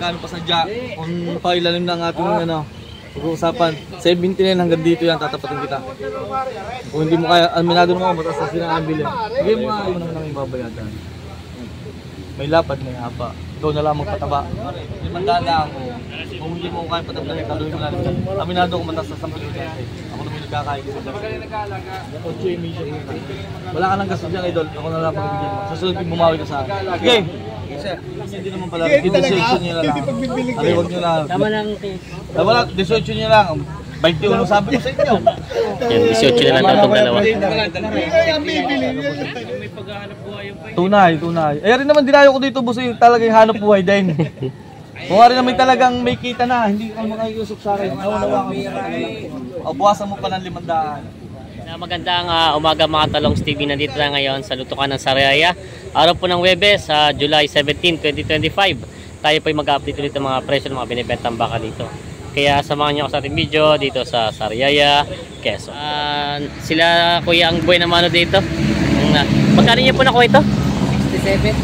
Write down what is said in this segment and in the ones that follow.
magkano pa sadya. Kung pailalim ng ating ano, pag-uusapan. 79 hanggang dito yan, tatapatin kita. Kung hindi mo kaya, aminado naman, mataas na sinakabili. Sige mo nga, naman namin babayadan. May lapad, may hapa. Ikaw na lang magpataba. Limandaan lang ako. Kung hindi mo kaya patablahin, taluhin mo na rin. Aminado ko mataas na 10%. Ako naman nagkakain ko sa dami. 8 emission. Wala ka ng gasto dyan, idol. Ako na lang pagbibigyan mo. Susunod yung bumawi ka sa akin. Okay! Hindi naman pala. 18 nyo na lang. Aliwag nyo lang. Tama lang. Tama lang, 18 nyo lang. 21 sabi ko sa inyo. Yan, 18 na lang daw itong dalawa. Tunay, tunay. Eh rin naman dinayo ko dito, boss, talaga yung hanap buhay din. Kung rin naman talagang may kita na, hindi ka makikiusap sa akin. Buwasan mo pa ng 500. Magandang umaga mga Talongs TV. Nandito na ngayon sa lutukan ng Sariaya. Araw po ng Huwebes, July 17, 2025. Tayo po ay mag-update ulit ng mga presyo ng mga binibentang baka dito. Kaya samahan niyo ako sa ating video dito sa Sariaya, Quezon. Sila Kuya ang buhay na mano dito. Magkano niyo po nakuha ito?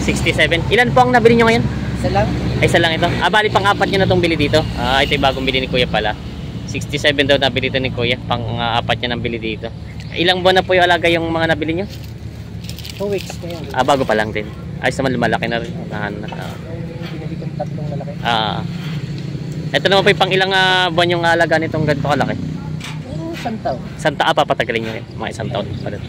67. Ilan po ang nabili niyo ngayon? Isa lang. Ay, isa lang ito. Bali pang-apat niyo na itong bili dito. Ito yung bagong bili ni Kuya pala. 67 daw nabili ito ni Kuya. Pang-apat niya nang bili dito. Ilang buwan na po yung alaga yung mga nabili niyo? 2 weeks na yan. Bago pa lang din. Ayos naman, lumalaki na rin. Binili kong tatlong malaki. Ito naman po yung pang ilang buwan yung alaga nitong ganito kalaki? Santaw. Santa, papatagalin nyo yun. Mga isang taon pa rin.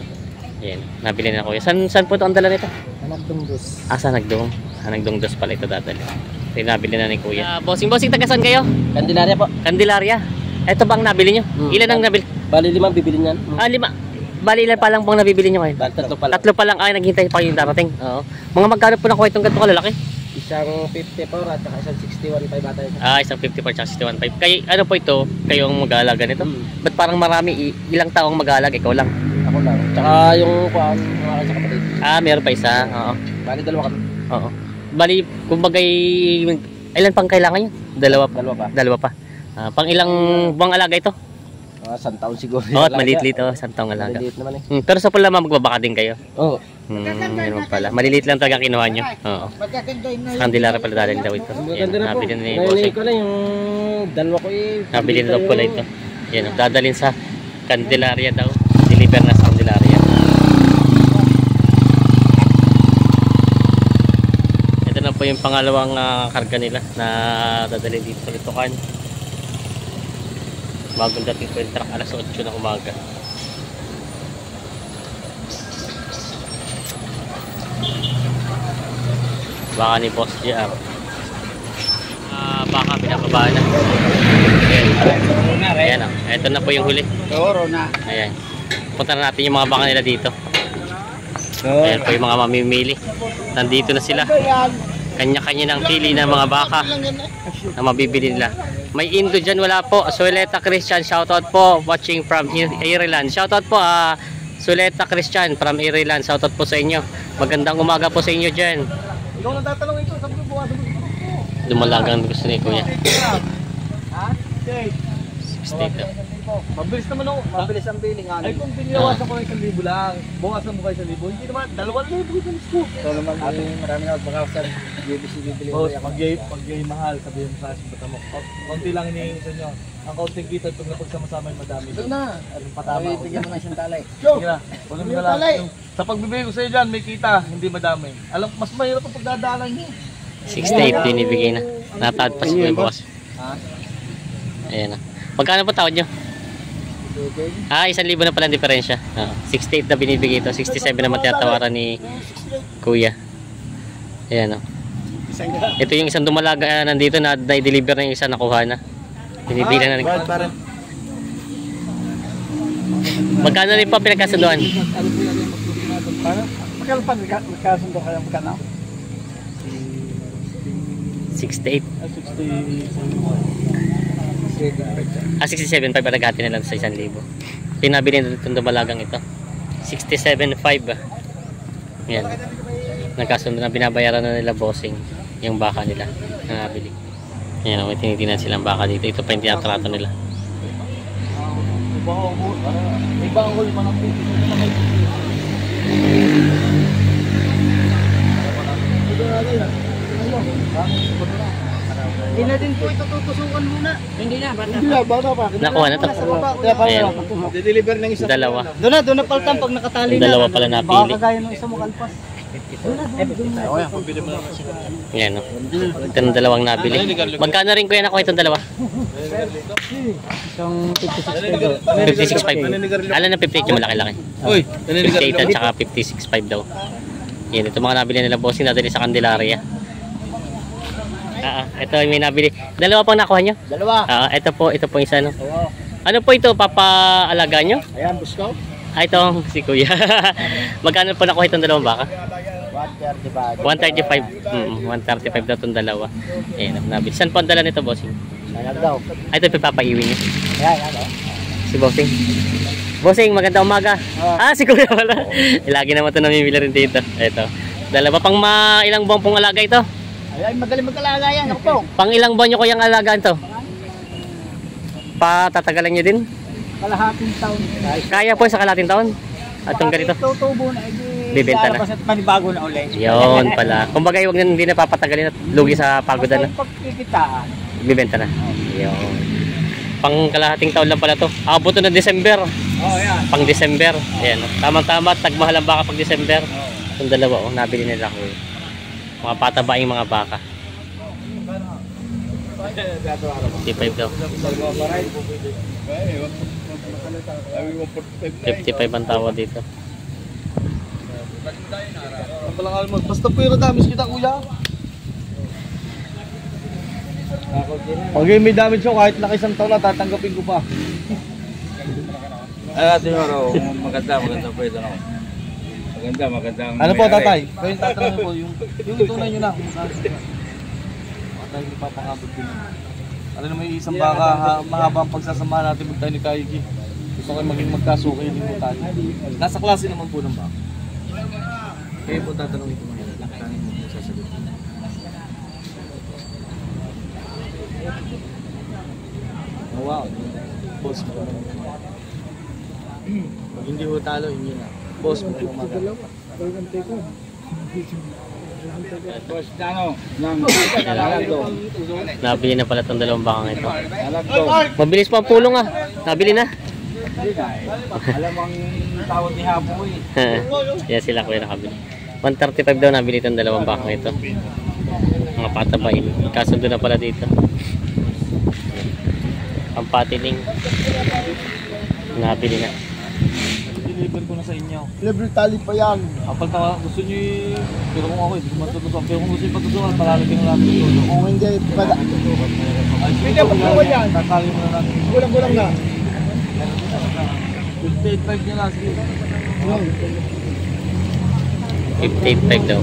Yan, nabili na Kuya. Saan po ito ang dala nito? Nagdungdos. Sa Nagdung. Nagdungdos pala ito dadali. Ito yung nabili na ni Kuya. Bossing, taga saan kayo? Candelaria po. Candelaria. Ito bang nabili nyo? Ilan ang nabili? Bali 5 bibili niyan. 5. Bali ilan pa lang pong nabibili nyo ngayon? Bali 3 pa lang. 3 pa lang. Ay, naghintay pa yung darating. Oo. Mga magkano po nakuha itong ganito kalalaki? Isang 54 at isang 61.5 bata ito. Isang 54 at 61.5. Kay, ano po ito? Kayo ang mag-aalaga nito? Ba't parang marami? Ilang taong mag-aalaga? Ikaw lang? Ako lang. Tsaka yung kuhaan, mga sa kapatid. Meron pa isa. Oo. Bali 2 kami. Oo. Bali, kumbagay, ilan pang kailangan yun? Dalawa pa. Dalawa pa. Pang ilang buwang alaga ito? Isang taon siguro. At maliit-liit. Isang taong alaga. Maliit naman Pero sa pala magbabaka din kayo? Oo. Yun pala. Maliliit lang talaga kinuha nyo. Oo. Sa Candelaria pala dalhin daw ito. Yan, nabili na ni Bossing. ko na yung dalawa ko Nabili na daw pala ito. Yan, dadalhin sa Candelaria daw. Deliver na sa Candelaria. Ito na po yung pangalawang karga nila na dadalhin dito sa lutukan. Bagong dating po yung truck, alas 8 ng umaga. Baka ni Boss JR. Baka pinakabaan na. Ayan. Ito na po yung huli. Ayan. Punta na natin yung mga baka nila dito. Ayan po yung mga mamimili. Nandito na sila. Kanya-kanya ng pili ng mga baka na mabibili nila. May Indo dyan, wala po. Suleta Christian, shoutout po. Watching from Ireland. Shoutout po, Suleta Christian from Ireland. Shoutout po sa inyo. Magandang umaga po sa inyo dyan. Ikaw nang tatanong ito, sabi ko buwasan mo. Dumalagang gusto ni Kuya. 60. Mabilis naman ako. Mabilis ang billing. Ay kung biniwasan ko ng 1,000 lang, buwasan mo kayo 1,000. Hindi naman, 2,000 ito ko. Ito naman, marami na magpakawasan. Bibili Oh, pag-gay mahal, sabihin mo sa akin, bata mo. Konti lang hinihingi sa inyo. Ang kaunting kita, pag napagsama-sama yung madami. Ito na. Anong patama ako? Bigyan mo na siyang talay. Sige na, puno mo na lang. Sa pagbibigay ko sa iyo dyan, may kita, hindi madami. Alam, mas mahirap ang pagdadaanan niyo. 68 binibigay na. Natad pa si Kuya Boss. Ayan na. Magkano po tawad nyo? 1,000 na pala ang diferensya. 68 na binibigay ito. 67 naman tinatawaran ni Kuya. Ayan o. Ito yung isang dumalaga nandito na i-deliver na yung isa nakuha na. Binibigay na. Magkano rin pa pinagkasunduan? Magkasundo kayo magkano? 68. 67.5 pa naghati na lang sa 1,000. Pinabili na itong dumalagang ito. 67.5. Yan. Nagkasundo na, binabayaran na nila Bossing yung baka nila na nabili. Yan, may tinitingnan silang baka dito. Ito pa yung tinatrato nila. Ibang hul man ang pito. Hindi na din po ito tutusukan muna. Hindi na, bata. Hindi na, bata pa. Nakuha na to. Ayan. Deliver ng isa. Dalawa. Doon na paltan pag nakatali Yung dalawa pala Baka napili. kagaya ng isa makalpas. Yan o. Ito ng dalawang nabili. Magkano rin kuya nakuha itong dalawa? Isang 56 peso. 56.5. Alam na 58 yung malaki-laki. Uy, 58 at saka 56.5 daw. Yan, ito mga nabili nila bossing nadali sa Candelaria. Ito yung may nabili. Dalawa pang nakuha nyo? Dalawa. Ito po isa no. Ano po ito, papaalaga nyo? Ayan, buskaw. Ito si kuya. Magkano po nakuha itong dalawang baka? 135. 135. 135 daw itong dalawa. Ayan, nabili. Saan po ang dala nito bossing? Sayang daw. Ito pinapaiwi nyo. Ayan. Si bossing. Bossing, magandang umaga. Si kuya wala. Lagi naman ito namimili rin dito. Ito. Dalawa pang ilang buwan pong alaga ito? Ayan, magaling mag-alaga yan. Ako po. Pang ilang buwan nyo kuyang alagaan to? Patatagalan nyo din? Kalahating taon. Kaya po sa kalating taon? At itong ganito? Tutubo na. Bibenta na. At panibago na ulit. Yun pala. Kumbaga huwag na hindi na papatagalin at lugi sa pagodan na. Pagkikitaan. Bibenta na. Yun. Pang kalahating taon lang pala to. Abot na December. Yan. Pang December. Ayan. Tama-tama. Tagmahal ang baka pag December. Itong dalawa. Nabili nila ko. Mga patabaing mga baka. 55 daw. 55 ang tawad dito. Basta po yung damage kita kuya. Pag may damage ko kahit laki isang taon na tatanggapin ko pa. Ay, Ate Maro, maganda po ito. Maganda. Ano po tatay? Kayo yung tatanungin po yung tunay nyo lang. Tatay hindi papangabot din. Ano naman yung isang baka mahabang pagsasamahan natin magtayo ni Kaigi. Gusto ko maging magkasukay din po tayo. Nasa klase naman po ng baka. Kayo po tatanungin ko mga ilang tayo mo sasagot. Oh, wow. Boss mo. Pag hindi ho talo, hindi na. Boss mo po mga. Boss, ano? Nabili na pala itong dalawang bakang ito. Mabilis pa ang pulong ah. Nabili na. Alam mo ang tawag ni Hapo eh. Yan sila kuya nakabili. 135 daw nabili itong dalawang bakang ito. Mga patabain. Kasundo na pala dito. Ang patiling. Nabili na. Deliver ko na sa inyo. Libre tali pa yan. Kapag gusto nyo pero kung ako hindi ko matutusan. Pero kung gusto nyo patutusan, palalagyan na natin yung Kung hindi, pala. Pwede ba po yan? Kakali mo na natin. Gulang na. 58.5 nyo na. Sige. 58.5 daw.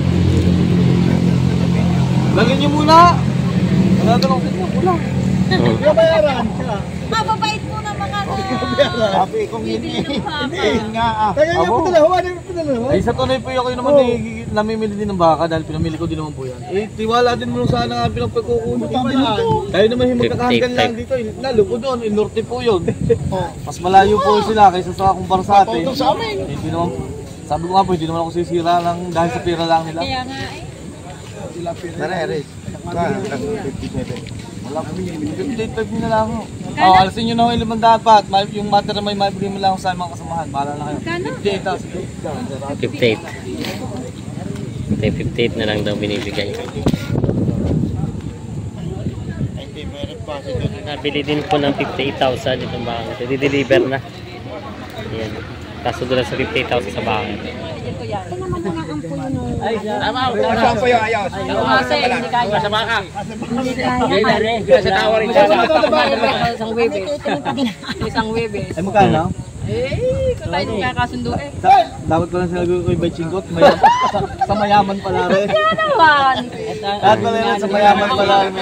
Lagyan nyo muna. Wala dalawang sa inyo. Wala. Hmm. Bayaran. Mababait po na mga Happy kung hindi. Nga. Taga niya Abo? po dalawa. Ay sa tunay po ako yun naman namimili din ng baka dahil pinamili ko din naman po yan. Eh, tiwala din mo sana nga pinagpagkukunin. Tayo naman yung magkakahanggan lang dito. Lalo po doon, inorte po yun. Mas malayo po sila kaysa sa kumpara sa atin. Hindi naman, sabi ko nga po, hindi naman ako sisira lang dahil sa pera lang nila. Kaya nga eh. Nare-aris. 57. Wala po, 58.5 nyo na lang ako. Alasin nyo na ako 500 pa at yung matter na may mabigay mo lang ako sa mga kasamahan. Bahala na kayo. 58. 58 na lang daw binibigay. Nabili din po ng 58,000 itong bakang ito. Di-deliver na. Ayan. Kaso doon sa 58,000 sa bakang ito. Ito naman mga ampulo nung... Saan pa yung ayos? Kasi hindi kaya. Sa baka. Hindi kaya. Sa tawa rin siya. Isang webes. Isang webes. Ay magkano? Kung tayo yung kakasundo eh. Dapat ko lang sinabi ko kay Bachingot. Sa mayaman pala rin. Kaya naman. Lahat pala yun sa mayaman pala rin.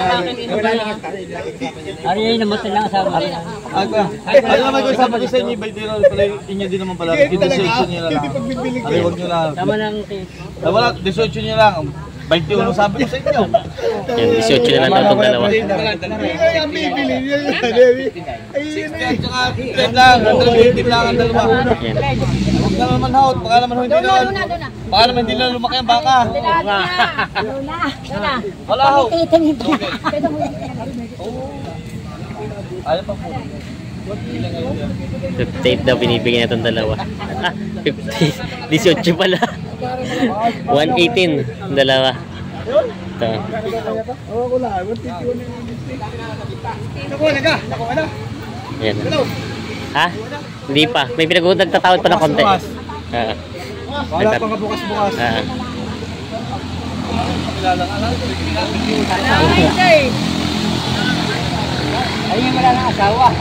Ari naman sila sa amin. Ano naman ko sabi ko sa inyo, iba din pala inyo din naman pala. 18 nyo na lang. Ay, huwag nyo lang. Tama lang. Wala, 18 nyo lang. 21 sabi ko sa inyo. Yan, 18 na lang daw itong dalawa. Ang bibili niya yun, Dewi. Ayun eh. Tsaka 10 lang, 180 lang ang dalawa. Yan. Huwag na naman haut, baka naman hindi na. Baka naman hindi na lumaki ang baka. Wala haut. Ayaw pa po. 58 daw binibigyan na itong dalawa. Ah, 50. 18 pala. 118 ang dalawa. Ito. Yan. Ha? Hindi pa. May nagtatawad pa ng konti. Wala pa nga bukas-bukas. Ayun wala ng asawa.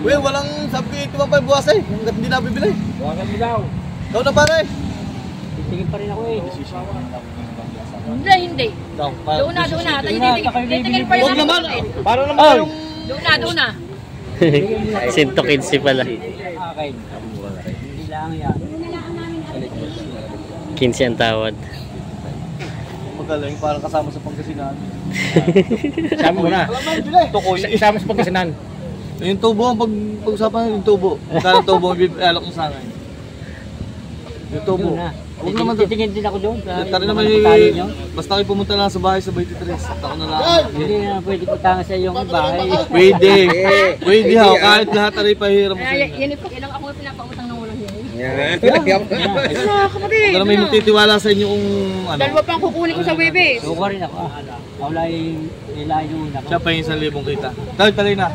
Uy, walang sabi ito pa buwas eh. Hanggat hindi nabibili. Buwagan mo daw. Ikaw na pare. Titingin pa rin ako eh. Hindi. Doon na. Titingin pa rin Huwag naman. Para naman Oh. kayong... Doon na. 115 pala. Akin. Hindi lang yan. 15 ang tawad. Magaling, parang kasama sa Pangasinan. Isama mo na. Tukoy. Isama sa Pangasinan. Yung tubo, ang pag-usapan yung tubo. Kaya tubo, alok mo sa akin. Yung tubo. Doon na. Huwag naman doon. Titingin din ako doon. Tari naman basta kayo pumunta lang sa bahay sa 23. Ako na lang. Hindi na pwede putangan sa iyong bahay. Pwede. Pwede ha. Kahit lahat tayo pahiram mo sa inyo. Yan ilang ako pinapautang ng walang hiya. Huwag na may magtitiwala sa inyo kung ano. Dalawa pang kukunin ko sa Webes. Suko rin ako. Wala yung ilahin yung una ko. Siya pa yung 1,000 kita. Talay na.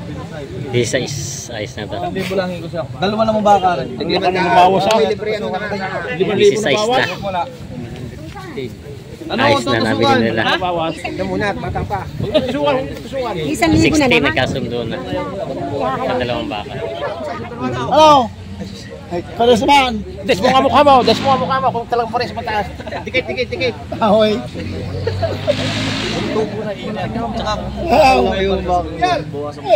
16. Ayos na ito. 1,000 lang ko siya. Dalawa naman baka rin. Hindi pa na mabawas ako. 16 na. Ano Ayos na nabili nila. Mabawas. Ito muna, matang pa. Tusukan. 16 nagkasundo na. Sa dalawang baka. Hello! Pares naman! Des mo nga mukha mo. Des mo nga mukha mo. Kung talagang pares mataas. Tikit. Ahoy! Tubo na ingat. Tsaka yung buwas ang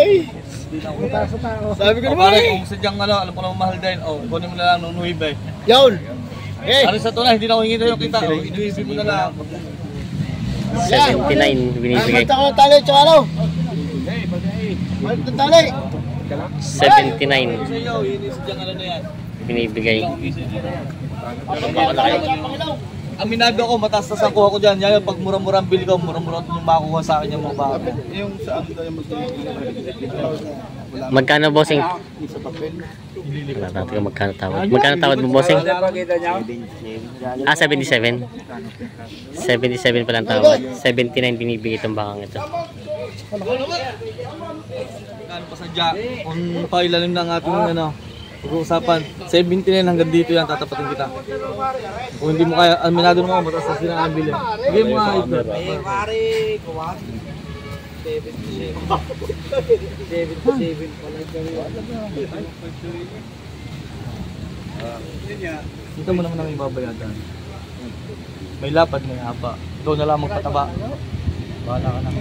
sabi ko naman kung sadyang alam ko naman mahal din. Oh, kunin mo na lang nung nuhibe. Yun! Ano sa tunay, hindi na ako hingi yung kita. Oh, inuhibe mo na lang. 79 binibigay. Ako ng tali, tsaka ano? Ng tali! 79 Sa iyo, yun yung sadyang ano na yan. binibigay. Aminado ako, mataas na kuha ko dyan. Yan, pag mura-mura ang bili ko, mura-mura yung makuha sa akin yung mga baka. Yung saan tayo Magkano bossing? Wala natin kung magkano tawad. Magkano tawad mo bossing? Ah, 77. 77 pala ang tawad. 79 binibigay itong bakang ito. Kano pa sadya, kung pailalim ng ating ano, pag-uusapan, 79 hanggang dito yan, tatapatin kita. Kung hindi mo kaya, aminado naman ako, mataas na sila ang bili. Sige mo nga ito. Dito mo naman namin babayadan. May lapad, may hapa. Ikaw na lang magpataba. Bahala ka na.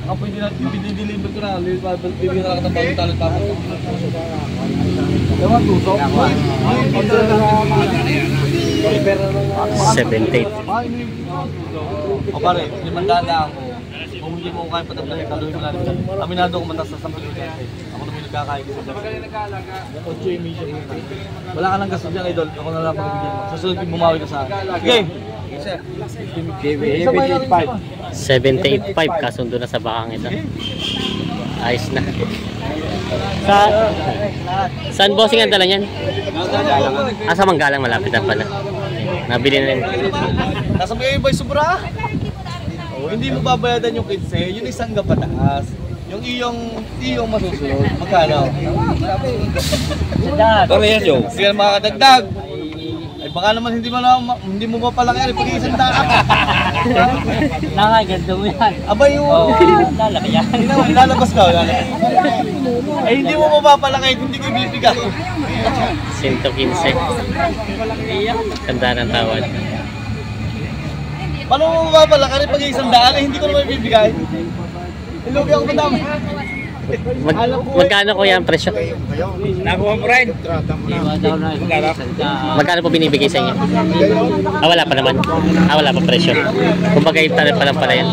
Ako pwede na, deliver ko na. Bibigyan na lang ng bagong talent tapos. Ewan, tusok. 78. O pare, 500 na ako. Kung hindi mo kaya patablahin, taluhin mo na rin. Aminado ko matas sa 10 minutes. Ako naman nagkakain ko sa dami. 8 emission. Wala ka nang gasto dyan, idol. Ako na lang pagbibigyan mo. Susunod yung bumawi ka sa akin. Okay! 78.5 kasundo na sa bakang ito. Ayos na. Saan bossing ang dala niyan? Ah, sa Manggalang malapit na pala. Nabili na rin. Nasa may iba'y sobra. Hindi mo babayadan yung 15, yung isang gapataas. Yung iyong masusunod. Magkano? Pero yan yung. Sige na makakadagdag. Ay baka naman hindi mo mapalaki yan. Pag-iisang daan. Nakaganda mo yan. Aba yung... Lalaki yan. Hindi naman, lalabas ka. Ay hindi mo mapapalaki, hindi ko ibibigay. 115. Tanda ng tawad. Paano mo mapapalaki pag-iisang daan? Ay hindi ko naman ibibigay. Ilugi ako madami. Magkano kuya ang presyo? Nakuha mo rin. Magkano po binibigay sa inyo? Wala pa naman. Wala pa presyo. Kumbaga yung tarif pa lang pala yan.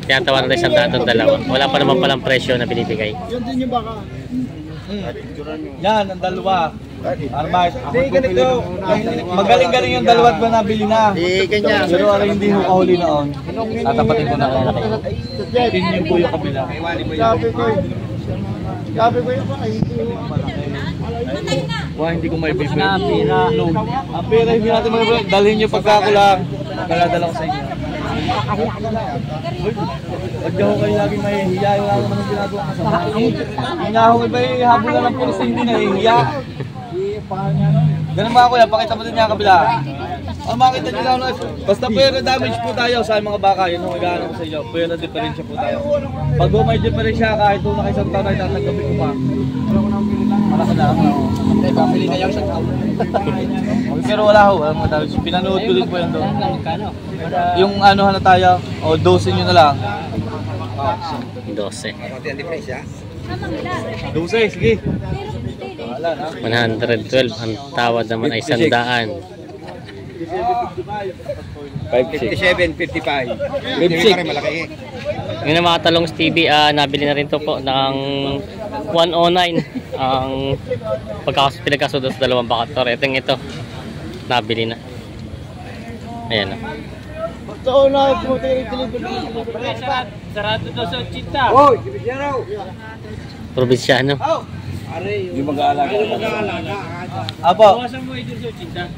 Kaya tawaran tayo 100 dalawa. Wala pa naman palang presyo na binibigay. Yan, ang dalawa. Arbais. Magaling-galing yung dalawa at ba nabili na. Pero ano hindi mo kahuli noon. Tatapatin ko na. Yun po yung kabila. Sabi ko yung Wah, hindi ko may bibili. Ang pera hindi natin mag-bibili. Dalhin nyo pagkakulang. Daladala ko sa inyo. Huwag niyo kayo laging mahihiya. Yung ako naman ginagawa ka sa mga ako iba habol na lang pulis hindi nahihiya. Ganun ba kuya? Pakita mo din niya kabila. Makita nyo lang. Basta pera damage po tayo sa mga baka. Yun ang mag-ano ko sa inyo. Pera diferensya po tayo. Pag may diferensya kahit doon na kayo isang taon ay tatanggapin ko pa. Malaki na ako. Pabili na yung isang taon. Pero wala ho. Pinanood ko din po yan doon. Yung ano na tayo. O 12 nyo na lang. 12. 12, sige. Wala na. 112. Ang tawad naman ay 100. 57, 55. Hindi ka rin malaki eh. Yung mga talong TV, nabili na rin to po ng 109 ang pinagkasundo sa dalawang bakator. Ito, nabili na. Ayan o. Sarado daw sa 80. Hoy, kibigyan raw. Probinsyano. Yung mag-aalaga. Apo. Bawasan mo ito sa 80.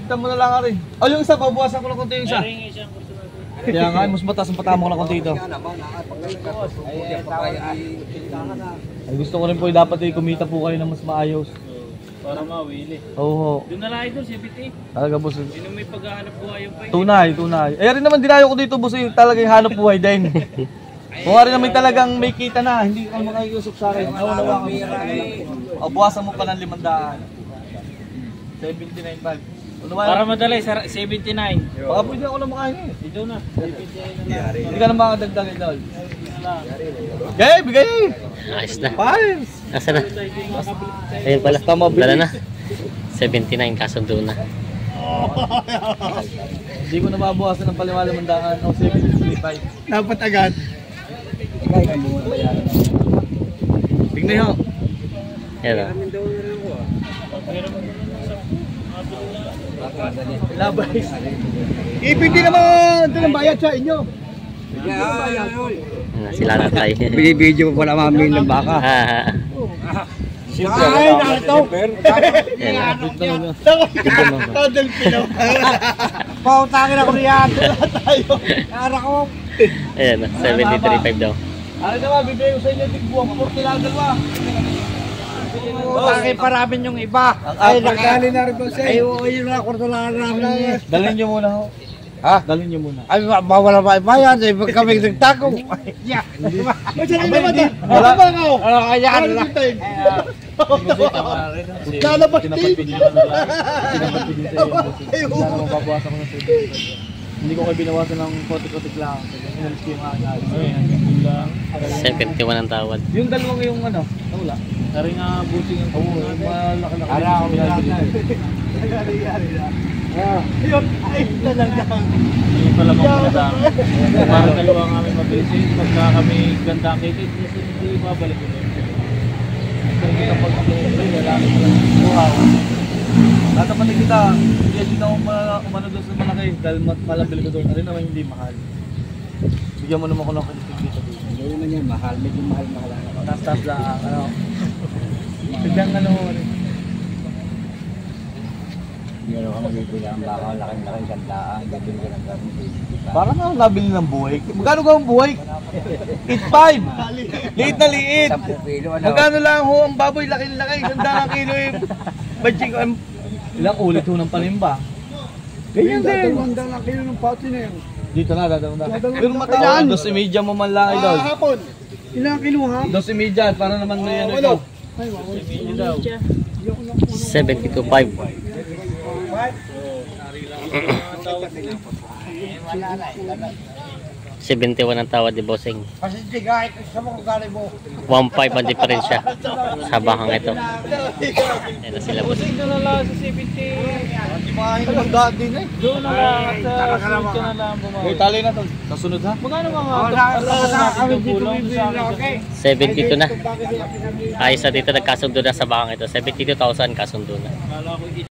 Kita mo na lang rin. O yung isa, pabuwasan ko lang konti yung isa. Kaya nga, mas mataas ang patama ko lang konti ito. Ay, gusto ko rin po dapat kumita po kayo na mas maayos. Para mawili. Oo. Doon na lang idol, 70. Talaga boss. Sino may paghahanap buhay yung pa. Tunay. Eh rin naman dinayo ko dito boss, talaga yung hanap buhay din. Kung rin naman talagang may kita na, hindi ka makakiusap sa akin. Nawa ka. O, buwasan mo pa ng 500. 79.5. Para madali, 79. Baka pwede ako lang makain eh. Ito na. Hindi ka na makadagdag ito. Gay, bigay! Ayos na. Pares! Asa na? Ayun pala. Dala na. 79 kasundo na. Hindi ko na mabuwasan ng paliwala mandaan. O, 75. Dapat agad. Tignan nyo. Ayan o. Labay. Ipindi naman! Ito ng bayad sa inyo. Sila na tayo. Binibidyo pa pala mami ng baka. Ay, narito! Tadal pinaw. Pautangin ako riyan. Tayo. Ara ko. Ayan o. 73.5 daw. Ano naman, bibigay ko sa inyo tigbuwang 40 lang dalawa. Bakit paramin yung iba? Ay, nakali na rin ko siya. Ay, yun na, kwarto lang namin. Dalhin nyo muna ho. Ha? Dalhin nyo muna. Ay, bawala ba bayan? Ay, pag kami nagtago. Yeah. Masarap naman na. Wala ba ako? Kaya ano lang. Lalabas din. Hindi ko kayo binawasan ng kotik-kotik lang. Inalis ko yung akin. 71 ang tawad. Yung dalawang yung ano, wala. Dari nga buting ang kawo. Malaki-laki. Ara ako yun, ay talagang. Hindi pala mga pinadami. Para dalawa nga kami mabilis. Pagka kami ganda ang kitit, hindi mabalik ito. Kasi kita pag-play, lalaki mo lang. Wow. Tatapatin kita, hindi na umano doon sa malaki dahil malabil ko doon. Ano naman hindi mahal. Bigyan mo naman ko ng kanitig dito. Hindi naman yan, mahal. Medyo mahal. Taas-taas lang, ano. Bigyan ano rin. Hindi naman kami bibili ang baka. Laking gandaan. Gabili ko ng gamit. Parang ako nabili ng buhay. Magkano ka ang buhay? 8.5. Liit na liit. 10 kilo. Magkano lang ho ang baboy? Laki-laki. 100 kilo eh. Badjing ko. Ilang ulit ho ng panimba. Ganyan din. 100 kilo ng pati na yun. Dito na, dadang na. Pero matawan, 2.5 mo man lang idol. Hapon. Ilang kilo ha? 2.5 para naman may ano ito. 72.5. 71 ang tawad ni Bossing. Kasi tigay ko sa mga galing mo. 1.5 ang diferensya sa bakang ito. Ayan na sila boss. Doon na lang sa 70. Hindi makahin naman daan din eh. Doon na lang at sa sunod ka na lang bumawi. Okay, tali na to. Sa sunod ha? Magkano mga Kami dito bibili na okay. 72 na. Ayos na dito nagkasundo na sa bakang ito. 72,000 kasundo na. Kala ko